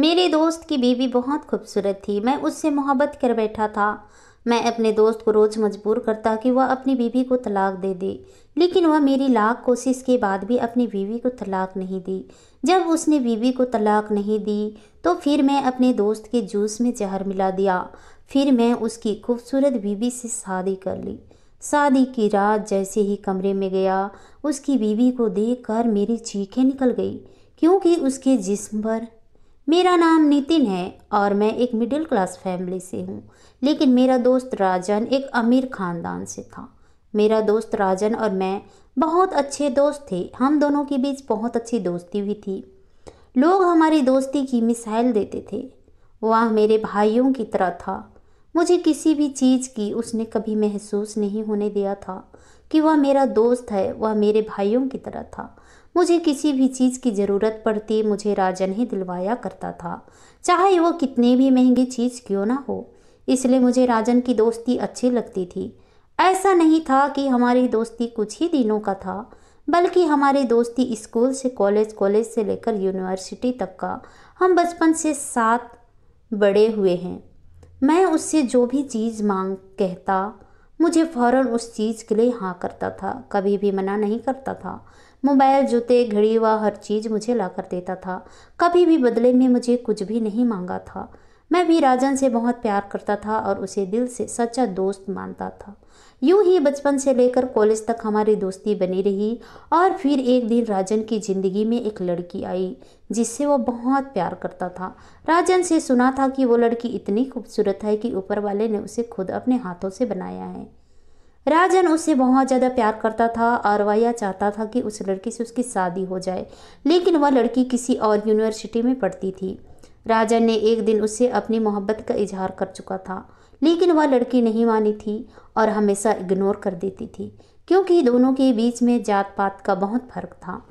मेरे दोस्त की बीवी बहुत खूबसूरत थी। मैं उससे मोहब्बत कर बैठा था। मैं अपने दोस्त को रोज़ मजबूर करता कि वह अपनी बीवी को तलाक दे दे, लेकिन वह मेरी लाख कोशिश के बाद भी अपनी बीवी को तलाक नहीं दी। जब उसने बीवी को तलाक नहीं दी तो फिर मैं अपने दोस्त के जूस में जहर मिला दिया। फिर मैं उसकी खूबसूरत बीवी से शादी कर ली। शादी की रात जैसे ही कमरे में गया, उसकी बीवी को देखकर मेरी चीखें निकल गई, क्योंकि उसके जिस्म पर। मेरा नाम नितिन है और मैं एक मिडिल क्लास फैमिली से हूँ, लेकिन मेरा दोस्त राजन एक अमीर खानदान से था। मेरा दोस्त राजन और मैं बहुत अच्छे दोस्त थे। हम दोनों के बीच बहुत अच्छी दोस्ती भी थी। लोग हमारी दोस्ती की मिसाल देते थे। वह मेरे भाइयों की तरह था। मुझे किसी भी चीज़ की उसने कभी महसूस नहीं होने दिया था कि वह मेरा दोस्त है। वह मेरे भाइयों की तरह था। मुझे किसी भी चीज़ की ज़रूरत पड़ती मुझे राजन ही दिलवाया करता था, चाहे वो कितनी भी महंगी चीज़ क्यों ना हो। इसलिए मुझे राजन की दोस्ती अच्छी लगती थी। ऐसा नहीं था कि हमारी दोस्ती कुछ ही दिनों का था, बल्कि हमारी दोस्ती स्कूल से कॉलेज, कॉलेज से लेकर यूनिवर्सिटी तक का। हम बचपन से साथ बड़े हुए हैं। मैं उससे जो भी चीज़ मांग कहता, मुझे फ़ौरन उस चीज़ के लिए हाँ करता था, कभी भी मना नहीं करता था। मोबाइल, जूते, घड़ी व हर चीज़ मुझे ला कर देता था। कभी भी बदले में मुझे कुछ भी नहीं मांगा था। मैं भी राजन से बहुत प्यार करता था और उसे दिल से सच्चा दोस्त मानता था। यूं ही बचपन से लेकर कॉलेज तक हमारी दोस्ती बनी रही। और फिर एक दिन राजन की ज़िंदगी में एक लड़की आई जिससे वो बहुत प्यार करता था। राजन से सुना था कि वो लड़की इतनी खूबसूरत है कि ऊपर वाले ने उसे खुद अपने हाथों से बनाया है। राजन उससे बहुत ज़्यादा प्यार करता था और वह यह चाहता था कि उस लड़की से उसकी शादी हो जाए, लेकिन वह लड़की किसी और यूनिवर्सिटी में पढ़ती थी। राजन ने एक दिन उससे अपनी मोहब्बत का इजहार कर चुका था, लेकिन वह लड़की नहीं मानी थी और हमेशा इग्नोर कर देती थी, क्योंकि दोनों के बीच में जात पात का बहुत फर्क था।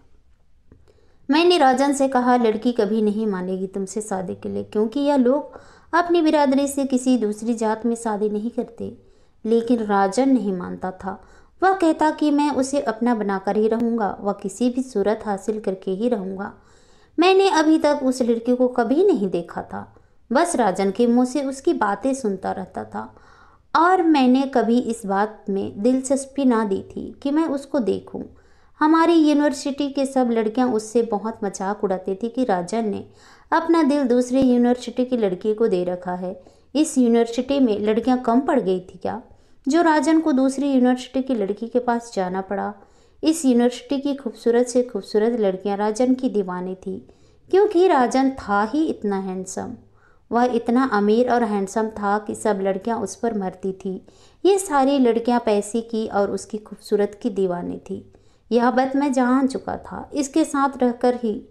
मैंने राजन से कहा, लड़की कभी नहीं मानेगी तुमसे शादी के लिए, क्योंकि यह लोग अपनी बिरादरी से किसी दूसरी जात में शादी नहीं करते। लेकिन राजन नहीं मानता था। वह कहता कि मैं उसे अपना बनाकर ही रहूँगा, वह किसी भी सूरत हासिल करके ही रहूँगा। मैंने अभी तक उस लड़की को कभी नहीं देखा था, बस राजन के मुंह से उसकी बातें सुनता रहता था। और मैंने कभी इस बात में दिलचस्पी ना दी थी कि मैं उसको देखूं। हमारी यूनिवर्सिटी के सब लड़कियां उससे बहुत मजाक उड़ाती थी कि राजन ने अपना दिल दूसरी यूनिवर्सिटी की लड़की को दे रखा है। इस यूनिवर्सिटी में लड़कियां कम पड़ गई थी क्या, जो राजन को दूसरी यूनिवर्सिटी की लड़की के पास जाना पड़ा। इस यूनिवर्सिटी की खूबसूरत से खूबसूरत लड़कियां राजन की दीवानी थी, क्योंकि राजन था ही इतना हैंडसम। वह इतना अमीर और हैंडसम था कि सब लड़कियां उस पर मरती थी। ये सारी लड़कियां पैसे की और उसकी खूबसूरत की दीवानी थी। यह बात मैं जान चुका था। इसके साथ रहकर ही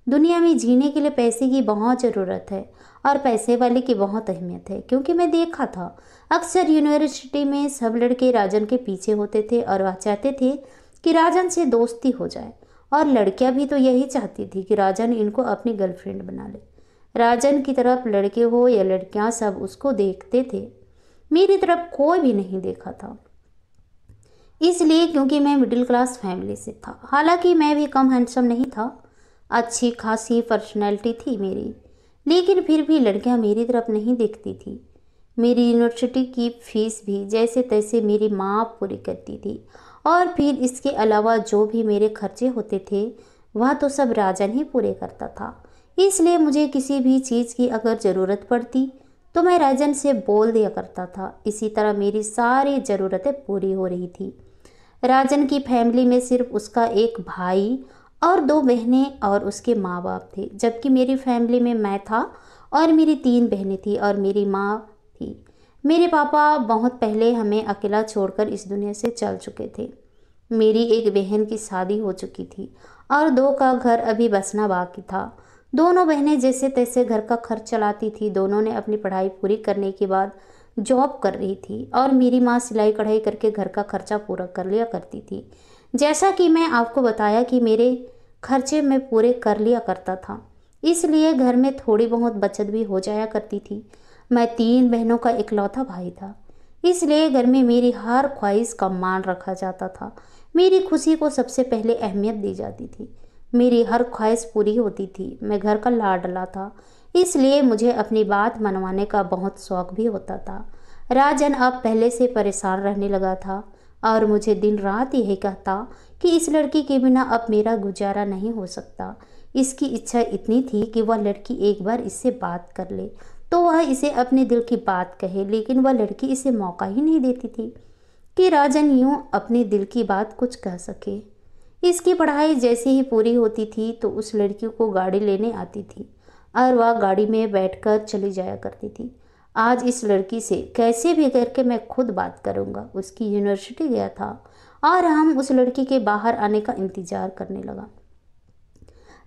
दुनिया में जीने के लिए पैसे की बहुत ज़रूरत है और पैसे वाले की बहुत अहमियत है, क्योंकि मैं देखा था अक्सर यूनिवर्सिटी में सब लड़के राजन के पीछे होते थे और वह चाहते थे कि राजन से दोस्ती हो जाए। और लड़कियां भी तो यही चाहती थी कि राजन इनको अपनी गर्लफ्रेंड बना ले। राजन की तरफ लड़के हो या लड़कियां, सब उसको देखते थे। मेरी तरफ कोई भी नहीं देखा था, इसलिए क्योंकि मैं मिडिल क्लास फैमिली से था। हालांकि मैं भी कम हैंडसम नहीं था, अच्छी खासी पर्सनैलिटी थी मेरी, लेकिन फिर भी लड़कियां मेरी तरफ नहीं देखती थी। मेरी यूनिवर्सिटी की फीस भी जैसे तैसे मेरी माँ पूरी करती थी, और फिर इसके अलावा जो भी मेरे खर्चे होते थे वह तो सब राजन ही पूरे करता था। इसलिए मुझे किसी भी चीज़ की अगर ज़रूरत पड़ती तो मैं राजन से बोल दिया करता था। इसी तरह मेरी सारी ज़रूरतें पूरी हो रही थी। राजन की फैमिली में सिर्फ उसका एक भाई और दो बहनें और उसके माँ बाप थे, जबकि मेरी फैमिली में मैं था और मेरी तीन बहनें थी और मेरी माँ थी। मेरे पापा बहुत पहले हमें अकेला छोड़कर इस दुनिया से चल चुके थे। मेरी एक बहन की शादी हो चुकी थी और दो का घर अभी बसना बाकी था। दोनों बहनें जैसे तैसे घर का खर्च चलाती थी। दोनों ने अपनी पढ़ाई पूरी करने के बाद जॉब कर रही थी और मेरी माँ सिलाई कढ़ाई करके घर का खर्चा पूरा कर लिया करती थी। जैसा कि मैं आपको बताया कि मेरे खर्चे मैं पूरे कर लिया करता था, इसलिए घर में थोड़ी बहुत बचत भी हो जाया करती थी। मैं तीन बहनों का इकलौता भाई था, इसलिए घर में मेरी हर ख्वाहिश का मान रखा जाता था। मेरी खुशी को सबसे पहले अहमियत दी जाती थी। मेरी हर ख्वाहिश पूरी होती थी। मैं घर का लाडला था, इसलिए मुझे अपनी बात मनवाने का बहुत शौक भी होता था। राजन अब पहले से परेशान रहने लगा था और मुझे दिन रात यही कहता कि इस लड़की के बिना अब मेरा गुजारा नहीं हो सकता। इसकी इच्छा इतनी थी कि वह लड़की एक बार इससे बात कर ले तो वह इसे अपने दिल की बात कहे, लेकिन वह लड़की इसे मौका ही नहीं देती थी कि राजन यूं अपने दिल की बात कुछ कह सके। इसकी पढ़ाई जैसे ही पूरी होती थी तो उस लड़की को गाड़ी लेने आती थी और वह गाड़ी में बैठकर चली जाया करती थी। आज इस लड़की से कैसे भी करके मैं खुद बात करूंगा। उसकी यूनिवर्सिटी गया था और हम उस लड़की के बाहर आने का इंतजार करने लगा।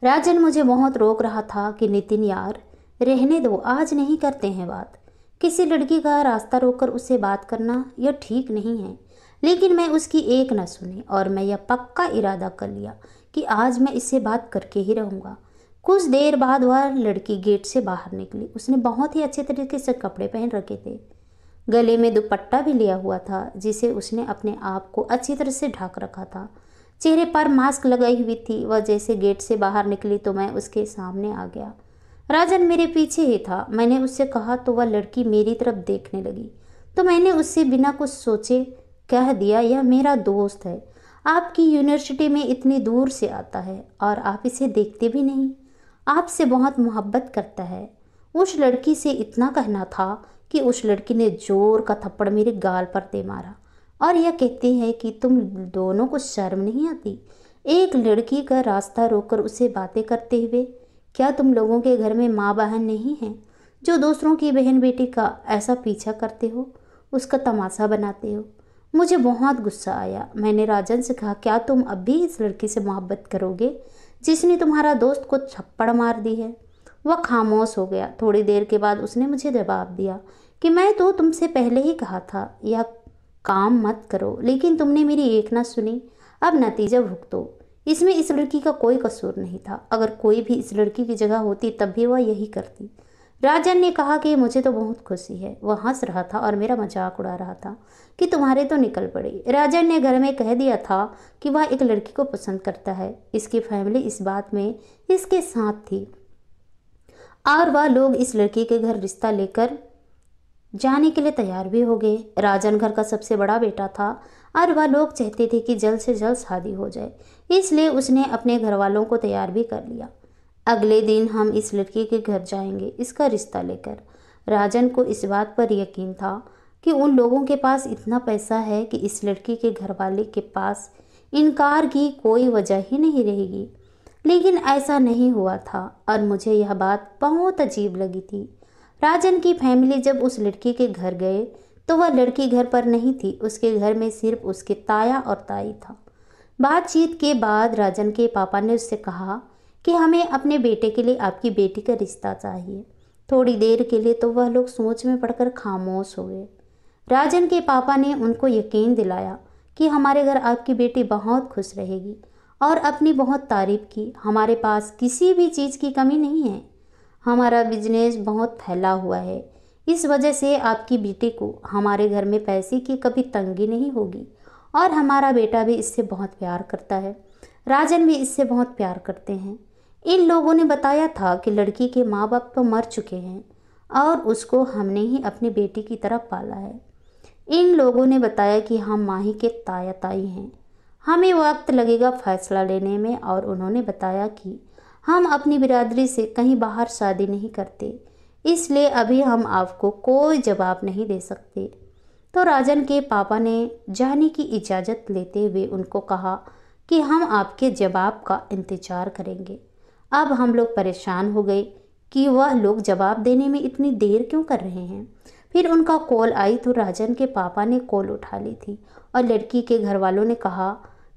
राजन मुझे बहुत रोक रहा था कि नितिन यार रहने दो, आज नहीं करते हैं बात। किसी लड़की का रास्ता रोककर उससे बात करना यह ठीक नहीं है। लेकिन मैं उसकी एक न सुनी और मैं यह पक्का इरादा कर लिया कि आज मैं इससे बात करके ही रहूँगा। कुछ देर बाद वह लड़की गेट से बाहर निकली। उसने बहुत ही अच्छे तरीके से कपड़े पहन रखे थे, गले में दुपट्टा भी लिया हुआ था जिसे उसने अपने आप को अच्छी तरह से ढक रखा था। चेहरे पर मास्क लगाई हुई थी। वह जैसे गेट से बाहर निकली तो मैं उसके सामने आ गया। राजन मेरे पीछे ही था। मैंने उससे कहा तो वह लड़की मेरी तरफ देखने लगी तो मैंने उससे बिना कुछ सोचे कह दिया, यह मेरा दोस्त है, आपकी यूनिवर्सिटी में इतनी दूर से आता है और आप इसे देखते भी नहीं, आपसे बहुत मोहब्बत करता है। उस लड़की से इतना कहना था कि उस लड़की ने जोर का थप्पड़ मेरे गाल पर दे मारा और यह कहती है कि तुम दोनों को शर्म नहीं आती एक लड़की का रास्ता रोककर उसे बातें करते हुए। क्या तुम लोगों के घर में माँ बहन नहीं हैं जो दूसरों की बहन बेटी का ऐसा पीछा करते हो, उसका तमाशा बनाते हो। मुझे बहुत गुस्सा आया। मैंने राजन से कहा, क्या तुम अब भी इस लड़की से मोहब्बत करोगे जिसने तुम्हारा दोस्त को थप्पड़ मार दी है। वह खामोश हो गया। थोड़ी देर के बाद उसने मुझे जवाब दिया कि मैं तो तुमसे पहले ही कहा था यह काम मत करो, लेकिन तुमने मेरी एक ना सुनी। अब नतीजा भुगतो। इसमें इस लड़की का कोई कसूर नहीं था। अगर कोई भी इस लड़की की जगह होती तब भी वह यही करती। राजन ने कहा कि मुझे तो बहुत खुशी है। वह हंस रहा था और मेरा मजाक उड़ा रहा था कि तुम्हारे तो निकल पड़ी। राजन ने घर में कह दिया था कि वह एक लड़की को पसंद करता है। इसकी फैमिली इस बात में इसके साथ थी और वह लोग इस लड़की के घर रिश्ता लेकर जाने के लिए तैयार भी हो गए। राजन घर का सबसे बड़ा बेटा था और वह लोग चाहते थे कि जल्द से जल्द शादी हो जाए, इसलिए उसने अपने घर वालों को तैयार भी कर लिया। अगले दिन हम इस लड़की के घर जाएंगे इसका रिश्ता लेकर। राजन को इस बात पर यकीन था कि उन लोगों के पास इतना पैसा है कि इस लड़की के घर वाले के पास इनकार की कोई वजह ही नहीं रहेगी। लेकिन ऐसा नहीं हुआ था और मुझे यह बात बहुत अजीब लगी थी। राजन की फैमिली जब उस लड़की के घर गए तो वह लड़की घर पर नहीं थी। उसके घर में सिर्फ उसके ताया और ताई था। बातचीत के बाद राजन के पापा ने उससे कहा कि हमें अपने बेटे के लिए आपकी बेटी का रिश्ता चाहिए। थोड़ी देर के लिए तो वह लोग सोच में पड़कर खामोश हो गए। राजन के पापा ने उनको यकीन दिलाया कि हमारे घर आपकी बेटी बहुत खुश रहेगी और अपनी बहुत तारीफ की। हमारे पास किसी भी चीज़ की कमी नहीं है। हमारा बिजनेस बहुत फैला हुआ है, इस वजह से आपकी बेटी को हमारे घर में पैसे की कभी तंगी नहीं होगी और हमारा बेटा भी इससे बहुत प्यार करता है। राजन भी इससे बहुत प्यार करते हैं। इन लोगों ने बताया था कि लड़की के माँ बाप तो मर चुके हैं और उसको हमने ही अपनी बेटी की तरह पाला है। इन लोगों ने बताया कि हम माही के ताया ताई हैं, हमें वक्त लगेगा फैसला लेने में और उन्होंने बताया कि हम अपनी बिरादरी से कहीं बाहर शादी नहीं करते, इसलिए अभी हम आपको कोई जवाब नहीं दे सकते। तो राजन के पापा ने जाने की इजाज़त लेते हुए उनको कहा कि हम आपके जवाब का इंतज़ार करेंगे। अब हम लोग परेशान हो गए कि वह लोग जवाब देने में इतनी देर क्यों कर रहे हैं। फिर उनका कॉल आई तो राजन के पापा ने कॉल उठा ली थी और लड़की के घर वालों ने कहा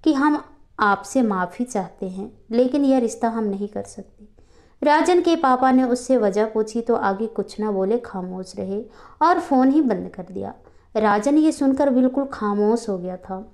कि हम आपसे माफ़ी चाहते हैं, लेकिन यह रिश्ता हम नहीं कर सकते। राजन के पापा ने उससे वजह पूछी तो आगे कुछ ना बोले, खामोश रहे और फ़ोन ही बंद कर दिया। राजन ये सुनकर बिल्कुल खामोश हो गया था।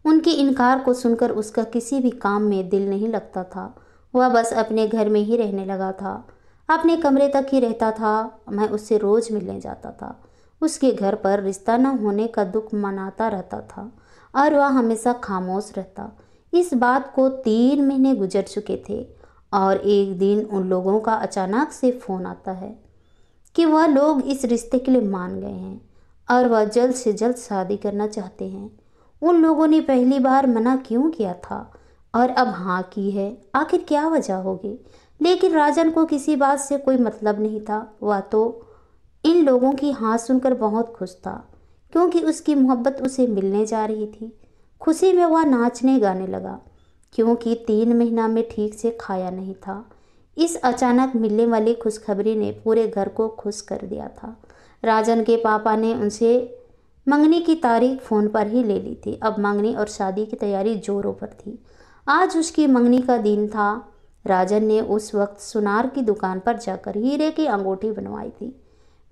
उनके इनकार को सुनकर उसका किसी भी काम में दिल नहीं लगता था। वह बस अपने घर में ही रहने लगा था, अपने कमरे तक ही रहता था। मैं उससे रोज़ मिलने जाता था। उसके घर पर रिश्ता न होने का दुख मनाता रहता था और वह हमेशा खामोश रहता। इस बात को 3 महीने गुजर चुके थे और एक दिन उन लोगों का अचानक से फ़ोन आता है कि वह लोग इस रिश्ते के लिए मान गए हैं और वह जल्द से जल्द शादी करना चाहते हैं। उन लोगों ने पहली बार मना क्यों किया था और अब हाँ की है, आखिर क्या वजह होगी? लेकिन राजन को किसी बात से कोई मतलब नहीं था। वह तो इन लोगों की हाँ सुनकर बहुत खुश था, क्योंकि उसकी मोहब्बत उसे मिलने जा रही थी। खुशी में वह नाचने गाने लगा, क्योंकि 3 महीना में ठीक से खाया नहीं था। इस अचानक मिलने वाली खुशखबरी ने पूरे घर को खुश कर दिया था। राजन के पापा ने उनसे मंगनी की तारीख फ़ोन पर ही ले ली थी। अब मंगनी और शादी की तैयारी जोरों पर थी। आज उसकी मंगनी का दिन था। राजन ने उस वक्त सुनार की दुकान पर जाकर हीरे की अंगूठी बनवाई थी।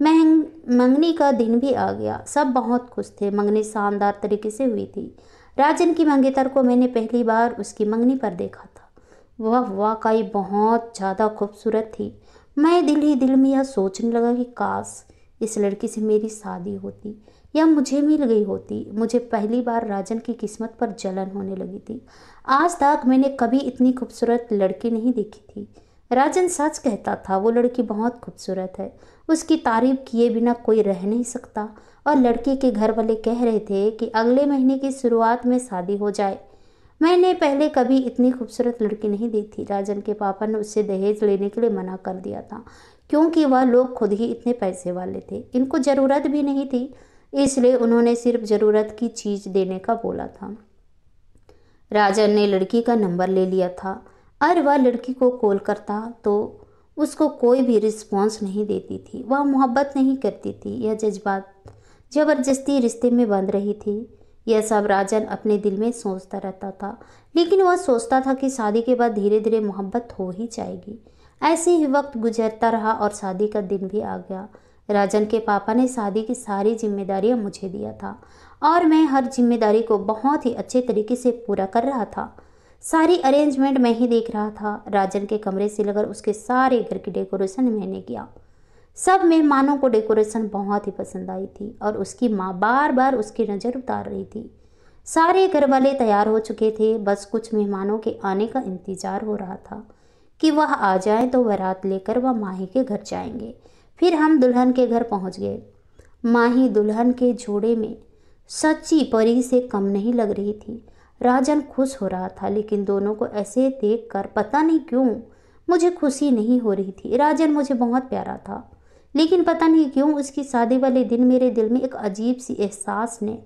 मंगनी का दिन भी आ गया। सब बहुत खुश थे। मंगनी शानदार तरीके से हुई थी। राजन की मंगेतर को मैंने पहली बार उसकी मंगनी पर देखा था। वह वाकई बहुत ज़्यादा खूबसूरत थी। मैं दिल ही दिल में यह सोचने लगा कि काश इस लड़की से मेरी शादी होती या मुझे मिल गई होती। मुझे पहली बार राजन की किस्मत पर जलन होने लगी थी। आज तक मैंने कभी इतनी खूबसूरत लड़की नहीं देखी थी। राजन सच कहता था, वो लड़की बहुत खूबसूरत है। उसकी तारीफ किए बिना कोई रह नहीं सकता। और लड़की के घर वाले कह रहे थे कि अगले महीने की शुरुआत में शादी हो जाए। मैंने पहले कभी इतनी खूबसूरत लड़की नहीं देखी। राजन के पापा ने उससे दहेज लेने के लिए मना कर दिया था, क्योंकि वह लोग खुद ही इतने पैसे वाले थे। इनको ज़रूरत भी नहीं थी, इसलिए उन्होंने सिर्फ ज़रूरत की चीज़ देने का बोला था। राजन ने लड़की का नंबर ले लिया था और वह लड़की को कॉल करता तो उसको कोई भी रिस्पॉन्स नहीं देती थी। वह मोहब्बत नहीं करती थी, यह जज्बात ज़बरदस्ती रिश्ते में बंध रही थी। यह सब राजन अपने दिल में सोचता रहता था, लेकिन वह सोचता था कि शादी के बाद धीरे धीरे मोहब्बत हो ही जाएगी। ऐसे ही वक्त गुजरता रहा और शादी का दिन भी आ गया। राजन के पापा ने शादी की सारी जिम्मेदारियां मुझे दिया था और मैं हर जिम्मेदारी को बहुत ही अच्छे तरीके से पूरा कर रहा था। सारी अरेंजमेंट मैं ही देख रहा था। राजन के कमरे से लेकर उसके सारे घर की डेकोरेशन मैंने किया। सब मेहमानों को डेकोरेशन बहुत ही पसंद आई थी और उसकी माँ बार बार उसकी नज़र उतार रही थी। सारे घर वाले तैयार हो चुके थे, बस कुछ मेहमानों के आने का इंतज़ार हो रहा था कि वह आ जाए तो बारात लेकर वह माही के घर जाएंगे। फिर हम दुल्हन के घर पहुंच गए। माही दुल्हन के जोड़े में सच्ची परी से कम नहीं लग रही थी। राजन खुश हो रहा था, लेकिन दोनों को ऐसे देखकर पता नहीं क्यों मुझे खुशी नहीं हो रही थी। राजन मुझे बहुत प्यारा था, लेकिन पता नहीं क्यों उसकी शादी वाले दिन मेरे दिल में एक अजीब सी एहसास ने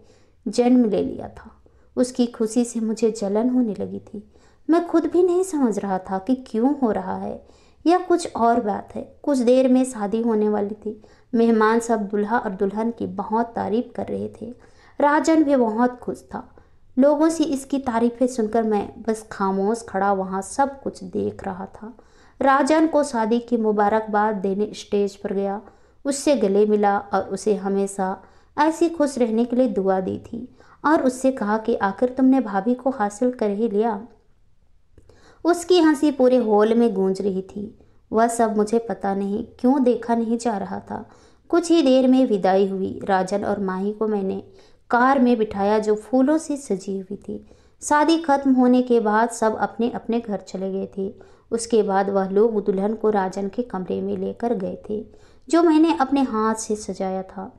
जन्म ले लिया था। उसकी खुशी से मुझे जलन होने लगी थी। मैं खुद भी नहीं समझ रहा था कि क्यों हो रहा है, या कुछ और बात है। कुछ देर में शादी होने वाली थी। मेहमान सब दुल्हा और दुल्हन की बहुत तारीफ कर रहे थे। राजन भी बहुत खुश था। लोगों से इसकी तारीफें सुनकर मैं बस खामोश खड़ा वहाँ सब कुछ देख रहा था। राजन को शादी की मुबारकबाद देने स्टेज पर गया, उससे गले मिला और उसे हमेशा ऐसी खुश रहने के लिए दुआ दी थी और उससे कहा कि आखिर तुमने भाभी को हासिल कर ही लिया। उसकी हंसी पूरे हॉल में गूंज रही थी। वह सब मुझे पता नहीं क्यों देखा नहीं जा रहा था। कुछ ही देर में विदाई हुई। राजन और माही को मैंने कार में बिठाया जो फूलों से सजी हुई थी। शादी खत्म होने के बाद सब अपने अपने घर चले गए थे। उसके बाद वह लोग दुल्हन को राजन के कमरे में लेकर गए थे, जो मैंने अपने हाथ से सजाया था।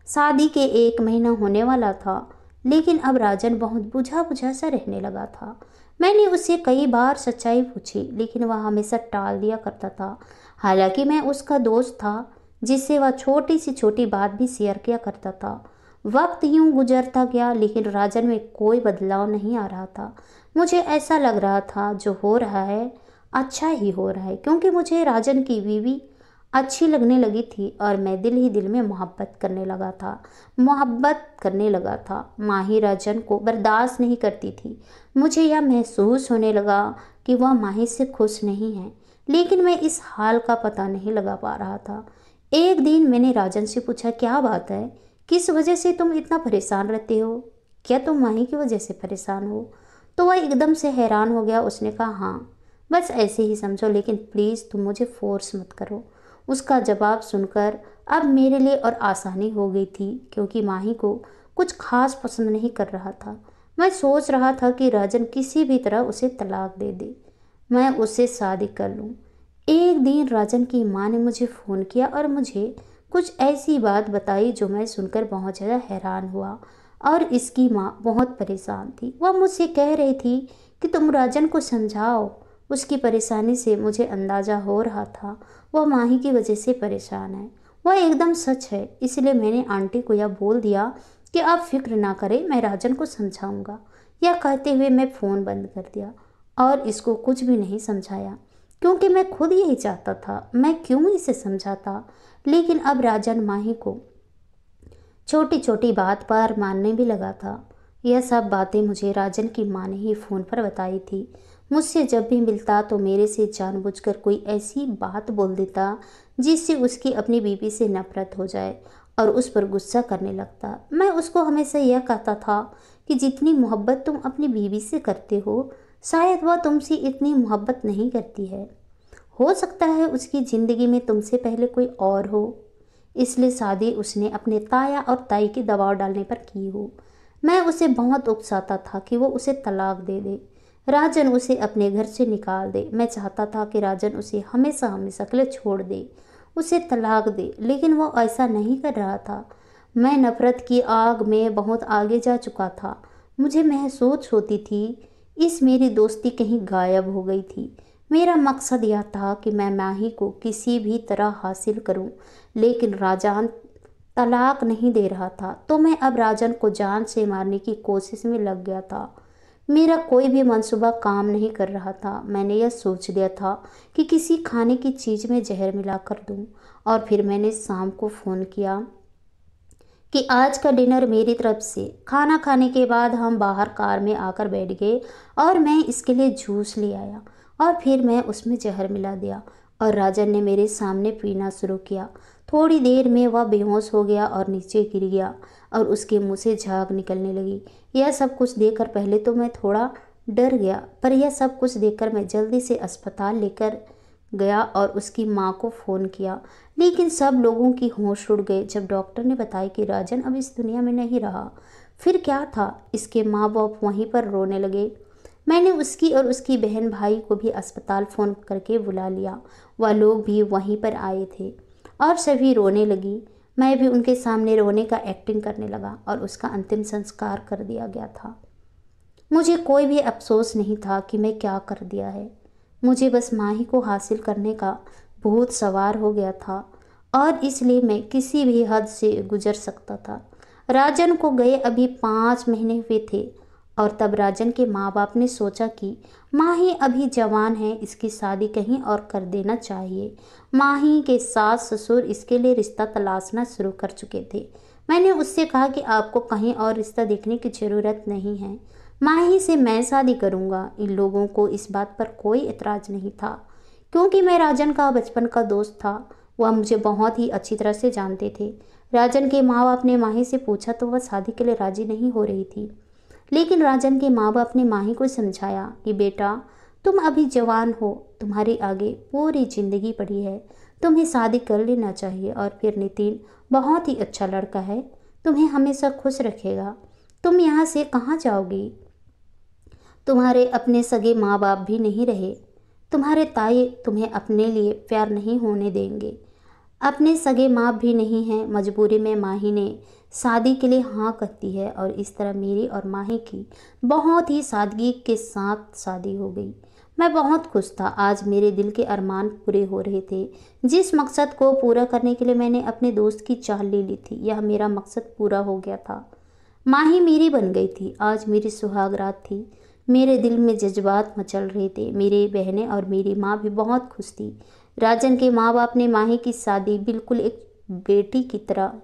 शादी के 1 महीना होने वाला था, लेकिन अब राजन बहुत बुझा बुझा सा रहने लगा था। मैंने उससे कई बार सच्चाई पूछी, लेकिन वह हमेशा टाल दिया करता था। हालांकि मैं उसका दोस्त था, जिससे वह छोटी से छोटी बात भी शेयर किया करता था। वक्त यूं गुजरता गया, लेकिन राजन में कोई बदलाव नहीं आ रहा था। मुझे ऐसा लग रहा था जो हो रहा है अच्छा ही हो रहा है, क्योंकि मुझे राजन की बीवी अच्छी लगने लगी थी और मैं दिल ही दिल में मोहब्बत करने लगा था। माही राजन को बर्दाश्त नहीं करती थी। मुझे यह महसूस होने लगा कि वह माही से खुश नहीं है, लेकिन मैं इस हाल का पता नहीं लगा पा रहा था। एक दिन मैंने राजन से पूछा, क्या बात है, किस वजह से तुम इतना परेशान रहते हो? क्या तुम माही की वजह से परेशान हो? तो वह एकदम से हैरान हो गया। उसने कहा, हाँ, बस ऐसे ही समझो, लेकिन प्लीज़ तुम मुझे फोर्स मत करो। उसका जवाब सुनकर अब मेरे लिए और आसानी हो गई थी, क्योंकि माही को कुछ खास पसंद नहीं कर रहा था। मैं सोच रहा था कि राजन किसी भी तरह उसे तलाक दे दे। मैं उससे शादी कर लूँ। एक दिन राजन की माँ ने मुझे फ़ोन किया और मुझे कुछ ऐसी बात बताई जो मैं सुनकर बहुत ज़्यादा हैरान हुआ। और इसकी माँ बहुत परेशान थी। वह मुझसे कह रही थी कि तुम राजन को समझाओ। उसकी परेशानी से मुझे अंदाज़ा हो रहा था वह माही की वजह से परेशान है। वह एकदम सच है। इसलिए मैंने आंटी को यह बोल दिया कि आप फिक्र ना करें, मैं राजन को समझाऊंगा। यह कहते हुए मैं फ़ोन बंद कर दिया और इसको कुछ भी नहीं समझाया, क्योंकि मैं खुद यही चाहता था। मैं क्यों इसे समझाता। लेकिन अब राजन माही को छोटी छोटी बात पर मानने भी लगा था। यह सब बातें मुझे राजन की माँ ने ही फ़ोन पर बताई थी। मुझसे जब भी मिलता तो मेरे से जानबूझकर कोई ऐसी बात बोल देता जिससे उसकी अपनी बीवी से नफरत हो जाए और उस पर गुस्सा करने लगता। मैं उसको हमेशा यह कहता था कि जितनी मोहब्बत तुम अपनी बीवी से करते हो, शायद वह तुमसे इतनी मोहब्बत नहीं करती है। हो सकता है उसकी ज़िंदगी में तुमसे पहले कोई और हो, इसलिए शादी उसने अपने ताया और ताई के दबाव डालने पर की हो। मैं उसे बहुत उकसाता था कि वो उसे तलाक दे दे, राजन उसे अपने घर से निकाल दे। मैं चाहता था कि राजन उसे हमेशा हमेशा के लिए छोड़ दे, उसे तलाक दे, लेकिन वो ऐसा नहीं कर रहा था। मैं नफरत की आग में बहुत आगे जा चुका था। मुझे महसूस होती थी इस मेरी दोस्ती कहीं गायब हो गई थी। मेरा मकसद यह था कि मैं माही को किसी भी तरह हासिल करूं, लेकिन राजन तलाक नहीं दे रहा था, तो मैं अब राजन को जान से मारने की कोशिश में लग गया था। मेरा कोई भी मंसूबा काम नहीं कर रहा था। मैंने यह सोच लिया था कि किसी खाने की चीज़ में जहर मिलाकर दूं। और फिर मैंने शाम को फ़ोन किया कि आज का डिनर मेरी तरफ से। खाना खाने के बाद हम बाहर कार में आकर बैठ गए और मैं इसके लिए जूस ले आया और फिर मैं उसमें जहर मिला दिया और राजन ने मेरे सामने पीना शुरू किया। थोड़ी देर में वह बेहोश हो गया और नीचे गिर गया और उसके मुंह से झाग निकलने लगी। यह सब कुछ देखकर पहले तो मैं थोड़ा डर गया, पर यह सब कुछ देखकर मैं जल्दी से अस्पताल लेकर गया और उसकी माँ को फ़ोन किया। लेकिन सब लोगों की होश उड़ गए जब डॉक्टर ने बताया कि राजन अब इस दुनिया में नहीं रहा। फिर क्या था, इसके माँ बाप वहीं पर रोने लगे। मैंने उसकी और उसकी बहन भाई को भी अस्पताल फ़ोन करके बुला लिया। वह लोग भी वहीं पर आए थे और सभी रोने लगी। मैं भी उनके सामने रोने का एक्टिंग करने लगा और उसका अंतिम संस्कार कर दिया गया था। मुझे कोई भी अफसोस नहीं था कि मैं क्या कर दिया है। मुझे बस माही को हासिल करने का भूत सवार हो गया था और इसलिए मैं किसी भी हद से गुजर सकता था। राजन को गए अभी 5 महीने हुए थे और तब राजन के माँ बाप ने सोचा कि माही अभी जवान है, इसकी शादी कहीं और कर देना चाहिए। माही के सास ससुर इसके लिए रिश्ता तलाशना शुरू कर चुके थे। मैंने उससे कहा कि आपको कहीं और रिश्ता देखने की ज़रूरत नहीं है, माही से मैं शादी करूंगा। इन लोगों को इस बात पर कोई एतराज़ नहीं था, क्योंकि मैं राजन का बचपन का दोस्त था। वह मुझे बहुत ही अच्छी तरह से जानते थे। राजन के माँ बाप ने माही से पूछा तो वह शादी के लिए राजी नहीं हो रही थी, लेकिन राजन के माँ बाप ने माही को समझाया कि बेटा, तुम अभी जवान हो, तुम्हारी आगे पूरी ज़िंदगी पड़ी है, तुम्हें शादी कर लेना चाहिए। और फिर नितिन बहुत ही अच्छा लड़का है, तुम्हें हमेशा खुश रखेगा। तुम यहाँ से कहाँ जाओगी? तुम्हारे अपने सगे माँ बाप भी नहीं रहे, तुम्हारे ताए तुम्हें अपने लिए प्यार नहीं होने देंगे, अपने सगे माँ भी नहीं हैं। मजबूरी में माही ने शादी के लिए हाँ कहती है और इस तरह मेरी और माही की बहुत ही सादगी के साथ शादी हो गई। मैं बहुत खुश था। आज मेरे दिल के अरमान पूरे हो रहे थे। जिस मकसद को पूरा करने के लिए मैंने अपने दोस्त की चाल ले ली थी, यह मेरा मकसद पूरा हो गया था। माही मेरी बन गई थी। आज मेरी सुहाग रात थी। मेरे दिल में जज्बात मचल रहे थे। मेरी बहनें और मेरी माँ भी बहुत खुश थी। राजन के माँ बाप ने माही की शादी बिल्कुल एक बेटी की तरह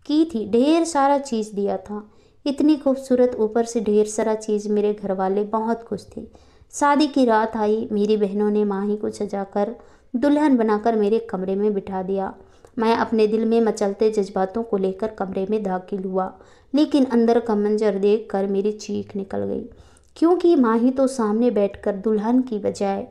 की थी। ढेर सारा चीज़ दिया था, इतनी खूबसूरत, ऊपर से ढेर सारा चीज़। मेरे घर वाले बहुत खुश थे। शादी की रात आई। मेरी बहनों ने माही को सजाकर दुल्हन बनाकर मेरे कमरे में बिठा दिया। मैं अपने दिल में मचलते जज्बातों को लेकर कमरे में दाखिल हुआ, लेकिन अंदर का मंजर देखकर मेरी चीख निकल गई, क्योंकि माही तो सामने बैठकर दुल्हन की बजाय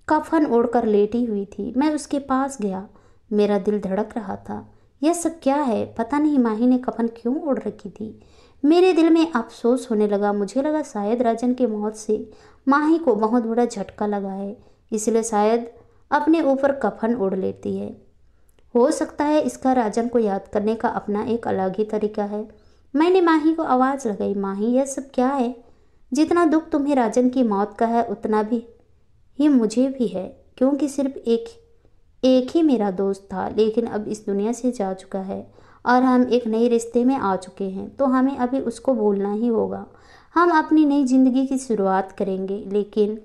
कफन ओढ़कर लेटी हुई थी। मैं उसके पास गया। मेरा दिल धड़क रहा था। यह सब क्या है? पता नहीं माही ने कफन क्यों ओढ़ रखी थी। मेरे दिल में अफसोस होने लगा। मुझे लगा शायद राजन की मौत से माही को बहुत बड़ा झटका लगा है, इसलिए शायद अपने ऊपर कफन ओढ़ लेती है। हो सकता है इसका राजन को याद करने का अपना एक अलग ही तरीका है। मैंने माही को आवाज़ लगाई, माही यह सब क्या है? जितना दुख तुम्हें राजन की मौत का है उतना भी ही मुझे भी है, क्योंकि सिर्फ एक एक ही मेरा दोस्त था, लेकिन अब इस दुनिया से जा चुका है और हम एक नए रिश्ते में आ चुके हैं, तो हमें अभी उसको भूलना ही होगा। हम अपनी नई जिंदगी की शुरुआत करेंगे। लेकिन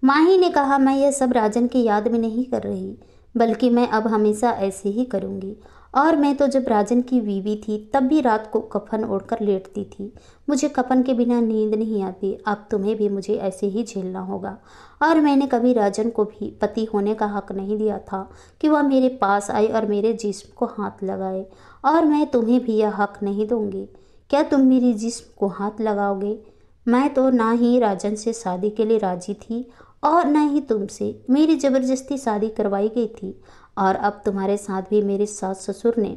माही ने कहा, मैं यह सब राजन की याद में नहीं कर रही, बल्कि मैं अब हमेशा ऐसे ही करूँगी। और मैं तो जब राजन की बीवी थी तब भी रात को कफन ओढ़कर लेटती थी। मुझे कफन के बिना नींद नहीं आती। अब तुम्हें भी मुझे ऐसे ही झेलना होगा। और मैंने कभी राजन को भी पति होने का हक नहीं दिया था कि वह मेरे पास आए और मेरे जिस्म को हाथ लगाए, और मैं तुम्हें भी यह हक नहीं दूंगी। क्या तुम मेरी जिस्म को हाथ लगाओगे? मैं तो ना ही राजन से शादी के लिए राजी थी और न ही तुमसे। मेरी ज़बरदस्ती शादी करवाई गई थी, और अब तुम्हारे साथ भी मेरे सास ससुर ने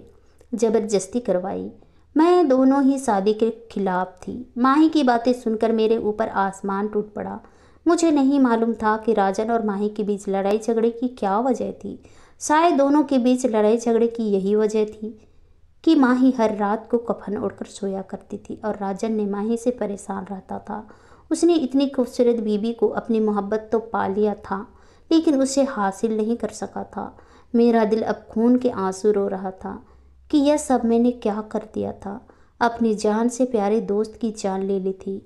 ज़बरदस्ती करवाई। मैं दोनों ही शादी के खिलाफ थी। माही की बातें सुनकर मेरे ऊपर आसमान टूट पड़ा। मुझे नहीं मालूम था कि राजन और माही के बीच लड़ाई झगड़े की क्या वजह थी। शायद दोनों के बीच लड़ाई झगड़े की यही वजह थी कि माही हर रात को कफन ओढ़कर सोया करती थी और राजन ने माही से परेशान रहता था। उसने इतनी खूबसूरत बीबी को अपनी मोहब्बत तो पा लिया था, लेकिन उसे हासिल नहीं कर सका था। मेरा दिल अब खून के आंसू रो रहा था कि यह सब मैंने क्या कर दिया था। अपनी जान से प्यारे दोस्त की जान ले ली थी।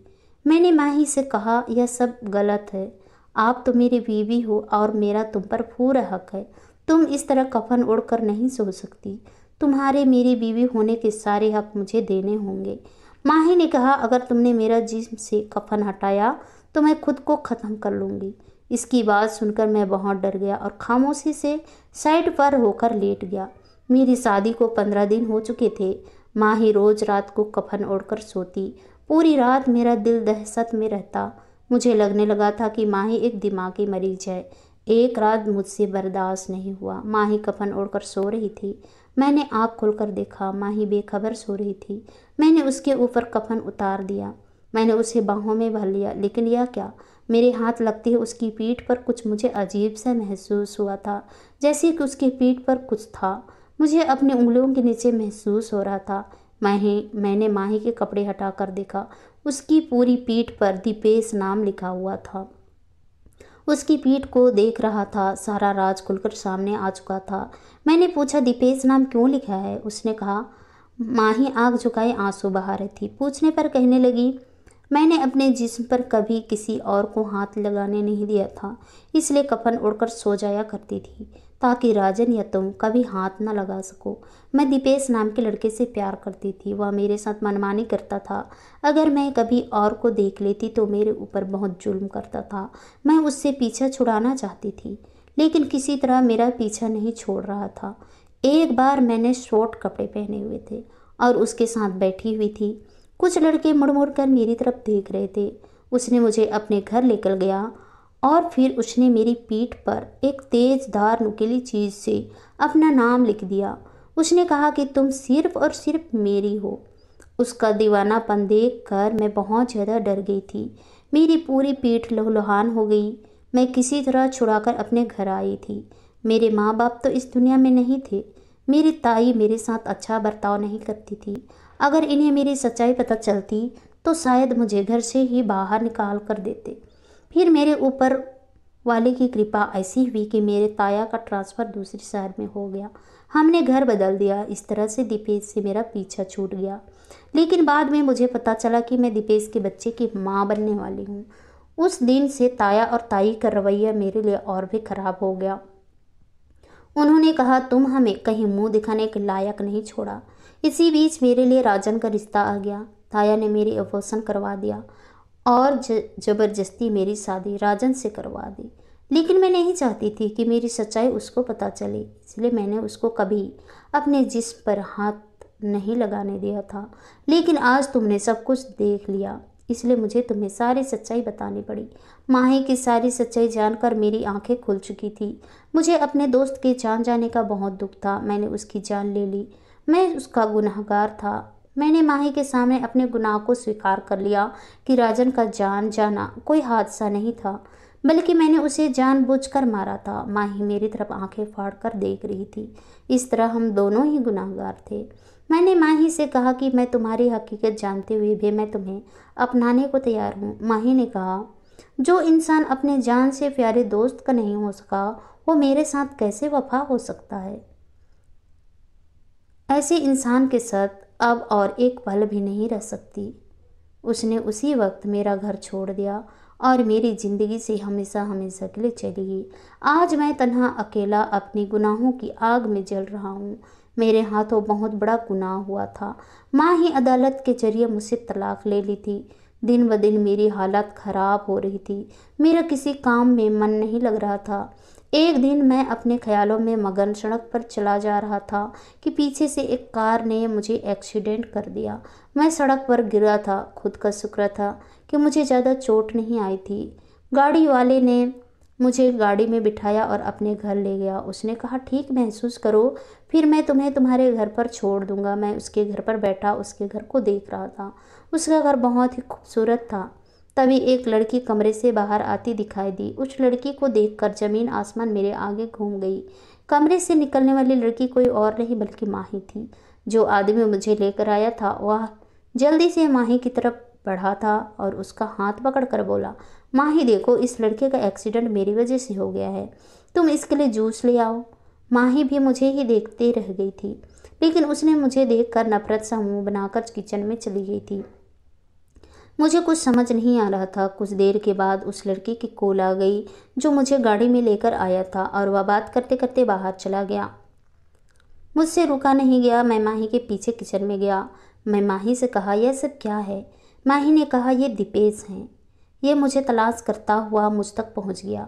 मैंने माही से कहा, यह सब गलत है। आप तो मेरी बीवी हो और मेरा तुम पर पूरा हक है। तुम इस तरह कफन ओढ़कर नहीं सो सकती। तुम्हारे मेरी बीवी होने के सारे हक मुझे देने होंगे। माही ने कहा, अगर तुमने मेरा जिस्म से कफन हटाया तो मैं खुद को ख़त्म कर लूँगी। इसकी बात सुनकर मैं बहुत डर गया और खामोशी से साइड पर होकर लेट गया। मेरी शादी को 15 दिन हो चुके थे। माही रोज़ रात को कफन ओढ़कर सोती। पूरी रात मेरा दिल दहशत में रहता। मुझे लगने लगा था कि माही एक दिमागी मरीज है। एक रात मुझसे बर्दाश्त नहीं हुआ। माही कफन ओढ़कर सो रही थी। मैंने आँख खोलकर देखा, माही बेखबर सो रही थी। मैंने उसके ऊपर कफन उतार दिया। मैंने उसे बाहों में भर लिया, लेकिन यह क्या, मेरे हाथ लगते ही उसकी पीठ पर कुछ मुझे अजीब सा महसूस हुआ था, जैसे कि उसकी पीठ पर कुछ था। मुझे अपनी उंगलियों के नीचे महसूस हो रहा था। मैंने माही के कपड़े हटाकर देखा। उसकी पूरी पीठ पर दीपेश नाम लिखा हुआ था। उसकी पीठ को देख रहा था, सारा राज खुलकर सामने आ चुका था। मैंने पूछा, दीपेश नाम क्यों लिखा है? उसने कहा। माही आंख झुकाए आंसू बहा रही थी। पूछने पर कहने लगी, मैंने अपने जिस्म पर कभी किसी और को हाथ लगाने नहीं दिया था, इसलिए कफन ओढ़कर सो जाया करती थी ताकि राजन या तुम कभी हाथ न लगा सको। मैं दीपेश नाम के लड़के से प्यार करती थी। वह मेरे साथ मनमानी करता था। अगर मैं कभी और को देख लेती तो मेरे ऊपर बहुत जुल्म करता था। मैं उससे पीछा छुड़ाना चाहती थी, लेकिन किसी तरह मेरा पीछा नहीं छोड़ रहा था। एक बार मैंने शॉर्ट कपड़े पहने हुए थे और उसके साथ बैठी हुई थी। कुछ लड़के मुड़ मुड़ कर मेरी तरफ देख रहे थे। उसने मुझे अपने घर लेकर गया और फिर उसने मेरी पीठ पर एक तेज धार नुकीली चीज़ से अपना नाम लिख दिया। उसने कहा कि तुम सिर्फ और सिर्फ मेरी हो। उसका दीवानापन देख कर मैं बहुत ज़्यादा डर गई थी। मेरी पूरी पीठ लहूलुहान हो गई। मैं किसी तरह छुड़ाकर अपने घर आई थी। मेरे माँ बाप तो इस दुनिया में नहीं थे। मेरी ताई मेरे साथ अच्छा बर्ताव नहीं करती थी। अगर इन्हें मेरी सच्चाई पता चलती तो शायद मुझे घर से ही बाहर निकाल कर देते। फिर मेरे ऊपर वाले की कृपा ऐसी हुई कि मेरे ताया का ट्रांसफ़र दूसरे शहर में हो गया। हमने घर बदल दिया। इस तरह से दीपेश से मेरा पीछा छूट गया। लेकिन बाद में मुझे पता चला कि मैं दीपेश के बच्चे की माँ बनने वाली हूँ। उस दिन से ताया और ताई का रवैया मेरे लिए और भी खराब हो गया। उन्होंने कहा, तुम हमें कहीं मुंह दिखाने के लायक नहीं छोड़ा। इसी बीच मेरे लिए राजन का रिश्ता आ गया। ताया ने मेरी अबॉर्शन करवा दिया और ज़बरदस्ती मेरी शादी राजन से करवा दी। लेकिन मैं नहीं चाहती थी कि मेरी सच्चाई उसको पता चले, इसलिए मैंने उसको कभी अपने जिस्म पर हाथ नहीं लगाने दिया था। लेकिन आज तुमने सब कुछ देख लिया, इसलिए मुझे तुम्हें सारी सच्चाई बतानी पड़ी। माही की सारी सच्चाई जानकर मेरी आंखें खुल चुकी थी। मुझे अपने दोस्त के जान जाने का बहुत दुख था। मैंने उसकी जान ले ली। मैं उसका गुनहगार था। मैंने माही के सामने अपने गुनाह को स्वीकार कर लिया कि राजन का जान जाना कोई हादसा नहीं था, बल्कि मैंने उसे जानबूझकर मारा था। माही मेरी तरफ आंखें फाड़कर देख रही थी। इस तरह हम दोनों ही गुनाहगार थे। मैंने माही से कहा कि मैं तुम्हारी हकीकत जानते हुए भी मैं तुम्हें अपनाने को तैयार हूँ। माही ने कहा, जो इंसान अपने जान से प्यारे दोस्त का नहीं हो सका, वो मेरे साथ कैसे वफा हो सकता है। ऐसे इंसान के साथ अब और एक पल भी नहीं रह सकती। उसने उसी वक्त मेरा घर छोड़ दिया और मेरी ज़िंदगी से हमेशा हमेशा के लिए चली गई। आज मैं तन्हा अकेला अपनी गुनाहों की आग में जल रहा हूँ। मेरे हाथों बहुत बड़ा गुनाह हुआ था। माँ ही अदालत के जरिए मुझसे तलाक ले ली थी। दिन ब दिन मेरी हालत ख़राब हो रही थी। मेरा किसी काम में मन नहीं लग रहा था। एक दिन मैं अपने ख्यालों में मगन सड़क पर चला जा रहा था कि पीछे से एक कार ने मुझे एक्सीडेंट कर दिया। मैं सड़क पर गिरा था। खुद का शुक्र था कि मुझे ज़्यादा चोट नहीं आई थी। गाड़ी वाले ने मुझे गाड़ी में बिठाया और अपने घर ले गया। उसने कहा, ठीक महसूस करो, फिर मैं तुम्हें तुम्हारे घर पर छोड़ दूंगा। मैं उसके घर पर बैठा उसके घर को देख रहा था। उसका घर बहुत ही खूबसूरत था। तभी एक लड़की कमरे से बाहर आती दिखाई दी। उस लड़की को देखकर ज़मीन आसमान मेरे आगे घूम गई। कमरे से निकलने वाली लड़की कोई और नहीं बल्कि माही थी। जो आदमी मुझे लेकर आया था वह जल्दी से माही की तरफ बढ़ा था और उसका हाथ पकड़कर बोला, माही देखो, इस लड़के का एक्सीडेंट मेरी वजह से हो गया है, तुम इसके लिए जूस ले आओ। माही भी मुझे ही देखते रह गई थी, लेकिन उसने मुझे देखकर नफरत सा मुंह बनाकर किचन में चली गई थी। मुझे कुछ समझ नहीं आ रहा था। कुछ देर के बाद उस लड़की की कॉल आ गई जो मुझे गाड़ी में लेकर आया था और वह बात करते करते बाहर चला गया। मुझसे रुका नहीं गया। मैं माही के पीछे किचन में गया। मैं माही से कहा, यह सब क्या है। माही ने कहा, ये दीपेश हैं। ये मुझे तलाश करता हुआ मुझ तक पहुंच गया।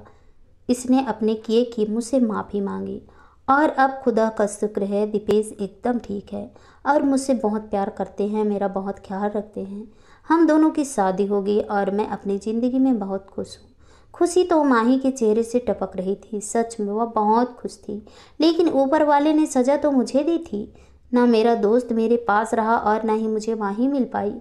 इसने अपने किए की मुझसे माफ़ी मांगी और अब खुदा का शुक्र है दीपेश एकदम ठीक है और मुझसे बहुत प्यार करते हैं, मेरा बहुत ख्याल रखते हैं। हम दोनों की शादी हो गई और मैं अपनी ज़िंदगी में बहुत खुश हूँ। खुशी तो माही के चेहरे से टपक रही थी। सच में वह बहुत खुश थी, लेकिन ऊपर वाले ने सज़ा तो मुझे दी थी। ना मेरा दोस्त मेरे पास रहा और ना ही मुझे माही मिल पाई।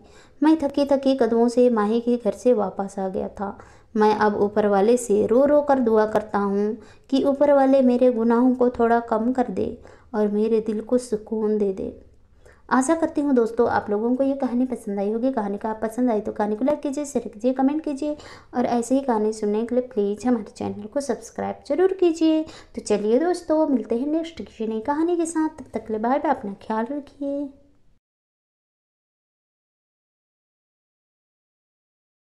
मैं थके थके कदमों से माही के घर से वापस आ गया था। मैं अब ऊपर वाले से रो रो कर दुआ करता हूँ कि ऊपर वाले मेरे गुनाहों को थोड़ा कम कर दे और मेरे दिल को सुकून दे दे। आशा करती हूँ दोस्तों आप लोगों को ये कहानी पसंद आई होगी। कहानी का आप पसंद आई तो कहानी को लाइक कीजिए, शेयर कीजिए, कमेंट कीजिए और ऐसे ही कहानी सुनने के लिए प्लीज़ हमारे चैनल को सब्सक्राइब जरूर कीजिए। तो चलिए दोस्तों, मिलते हैं नेक्स्ट किसी नई कहानी के साथ। तब तक के लिए बाय बाय, अपना ख्याल रखिए।